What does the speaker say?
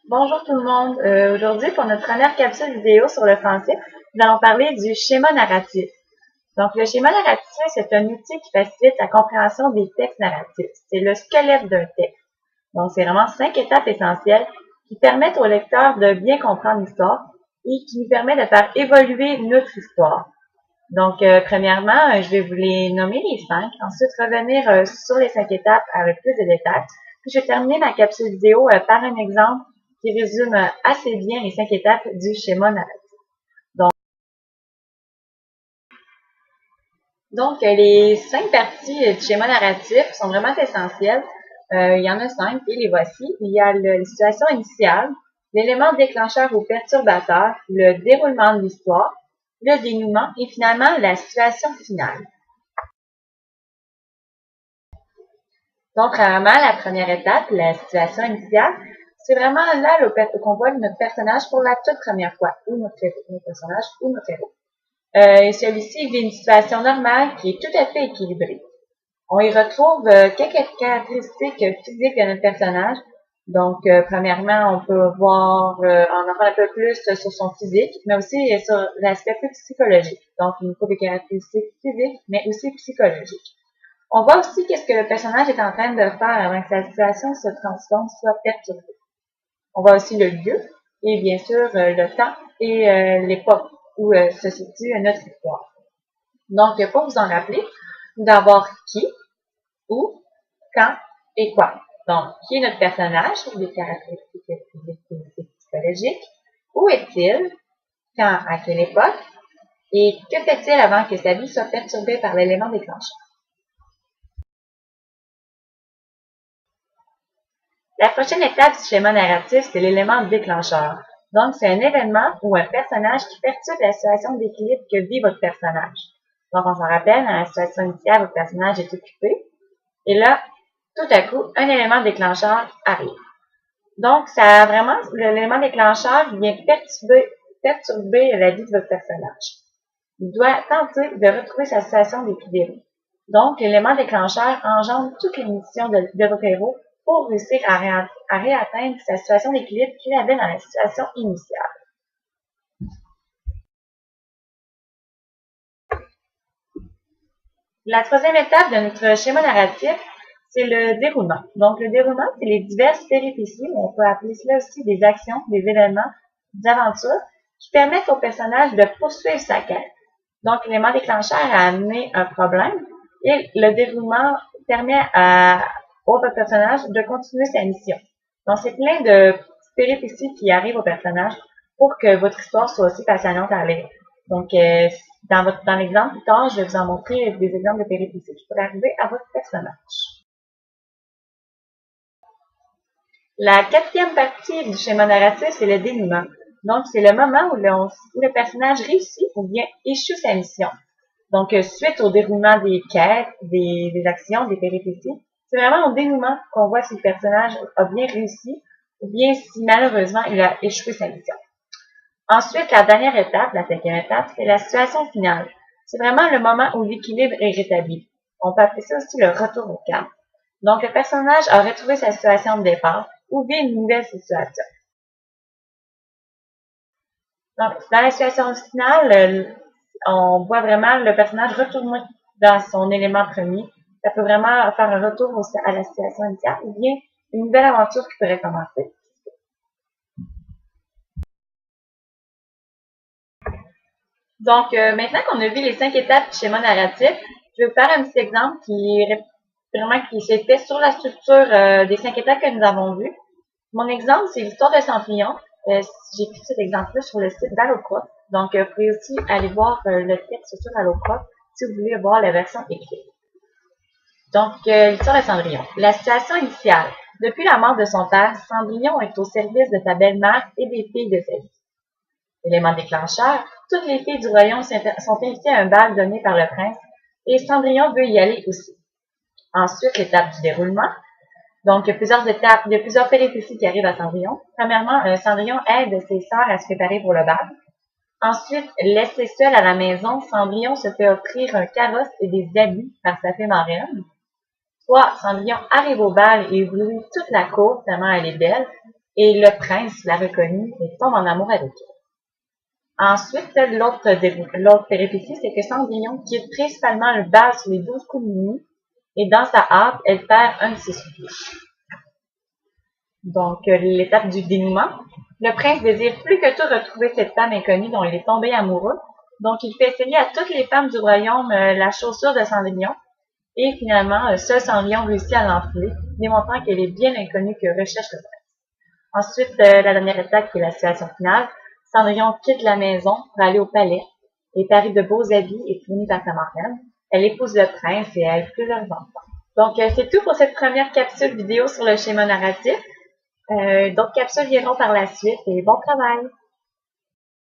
Bonjour tout le monde. Aujourd'hui, pour notre première capsule vidéo sur le français, nous allons parler du schéma narratif. Donc, le schéma narratif, c'est un outil qui facilite la compréhension des textes narratifs. C'est le squelette d'un texte. Donc, c'est vraiment 5 étapes essentielles qui permettent au lecteur de bien comprendre l'histoire et qui nous permettent de faire évoluer notre histoire. Donc, premièrement, je vais vous les nommer les 5, ensuite revenir sur les 5 étapes avec plus de détails. Puis, je vais terminer ma capsule vidéo par un exemple qui résume assez bien les 5 étapes du schéma narratif. Donc les 5 parties du schéma narratif sont vraiment essentielles. Il y en a 5 et les voici. Il y a la situation initiale, l'élément déclencheur ou perturbateur, le déroulement de l'histoire, le dénouement et finalement la situation finale. Donc, premièrement, la première étape, la situation initiale, c'est vraiment là qu'on voit notre personnage pour la toute première fois, ou notre personnage, ou notre héros. Celui-ci vit une situation normale qui est tout à fait équilibrée. On y retrouve quelques caractéristiques physiques de notre personnage. Donc, premièrement, on peut voir, en apprendre un peu plus sur son physique, mais aussi sur l'aspect plus psychologique. Donc, il nous faut des caractéristiques physiques, mais aussi psychologiques. On voit aussi qu'est-ce que le personnage est en train de faire avant que sa situation se transforme, soit perturbée. On voit aussi le lieu et bien sûr le temps et l'époque où se situe notre histoire. Donc, pour vous en rappeler, d'abord qui, où, quand et quoi. Donc, qui est notre personnage, des caractéristiques physiques et psychologiques, où est-il, quand, à quelle époque, et que fait-il avant que sa vie soit perturbée par l'élément déclencheur. La prochaine étape du schéma narratif, c'est l'élément déclencheur. Donc, c'est un événement ou un personnage qui perturbe la situation d'équilibre que vit votre personnage. Donc, on s'en rappelle, dans la situation initiale, votre personnage est occupé. Et là, tout à coup, un élément déclencheur arrive. Donc, ça a vraiment, l'élément déclencheur vient perturber la vie de votre personnage. Il doit tenter de retrouver sa situation d'équilibre. Donc, l'élément déclencheur engendre toutes les missions de votre héros pour réussir à réatteindre sa situation d'équilibre qu'il avait dans la situation initiale. La troisième étape de notre schéma narratif, c'est le déroulement. Donc, le déroulement, c'est les diverses péripéties, on peut appeler cela aussi des actions, des événements, des aventures, qui permettent au personnage de poursuivre sa quête. Donc, l'élément déclencheur a amené un problème et le déroulement permet au personnage de continuer sa mission. Donc, c'est plein de péripéties qui arrivent au personnage pour que votre histoire soit aussi passionnante à lire. Donc, dans l'exemple plus tard, je vais vous en montrer des exemples de péripéties qui pourraient arriver à votre personnage. La quatrième partie du schéma narratif, c'est le dénouement. Donc, c'est le moment où le personnage réussit ou bien échoue sa mission. Donc, suite au déroulement des quêtes, des actions, des péripéties, c'est vraiment au dénouement qu'on voit si le personnage a bien réussi ou bien si malheureusement il a échoué sa mission. Ensuite, la dernière étape, la cinquième étape, c'est la situation finale. C'est vraiment le moment où l'équilibre est rétabli. On peut appeler ça aussi le retour au calme. Donc, le personnage a retrouvé sa situation de départ ou vit une nouvelle situation. Donc, dans la situation finale, on voit vraiment le personnage retourner dans son élément premier. Ça peut vraiment faire un retour à la situation initiale ou bien une nouvelle aventure qui pourrait commencer. Donc, maintenant qu'on a vu les 5 étapes du schéma narratif, je vais vous faire un petit exemple qui s'est fait sur la structure des 5 étapes que nous avons vues. Mon exemple, c'est l'histoire de Cendrillon. J'ai pris cet exemple-là sur le site d'Alloprof. Donc, vous pouvez aussi aller voir le texte sur Alloprof si vous voulez voir la version écrite. Donc, l'histoire de Cendrillon. La situation initiale. Depuis la mort de son père, Cendrillon est au service de sa belle-mère et des filles de sa vie. Élément déclencheur, toutes les filles du royaume sont invitées à un bal donné par le prince et Cendrillon veut y aller aussi. Ensuite, l'étape du déroulement. Donc, il y a plusieurs étapes, il y a plusieurs péripéties qui arrivent à Cendrillon. Premièrement, Cendrillon aide ses sœurs à se préparer pour le bal. Ensuite, laissé seul à la maison, Cendrillon se fait offrir un carrosse et des habits par sa fée marraine. 3. Cendrillon arrive au bal et éblouit toute la cour, tellement elle est belle. Et le prince la reconnu et tombe en amour avec elle. Ensuite, l'autre péripétie, c'est que Cendrillon quitte principalement le bal sur les 12 coups de minuit et dans sa hâte, elle perd un de ses souliers. Donc, l'étape du dénouement. Le prince désire plus que tout retrouver cette femme inconnue dont il est tombé amoureux. Donc, il fait essayer à toutes les femmes du royaume la chaussure de Cendrillon. Et finalement, seul Cendrillon réussit à l'enfiler, démontrant qu'elle est bien inconnue que recherche le prince. Ensuite, la dernière étape qui est la situation finale. Cendrillon quitte la maison pour aller au palais et parie de beaux habits et fournis par sa marraine. Elle épouse le prince et a plusieurs enfants. Donc, c'est tout pour cette première capsule vidéo sur le schéma narratif. D'autres capsules viendront par la suite et bon travail!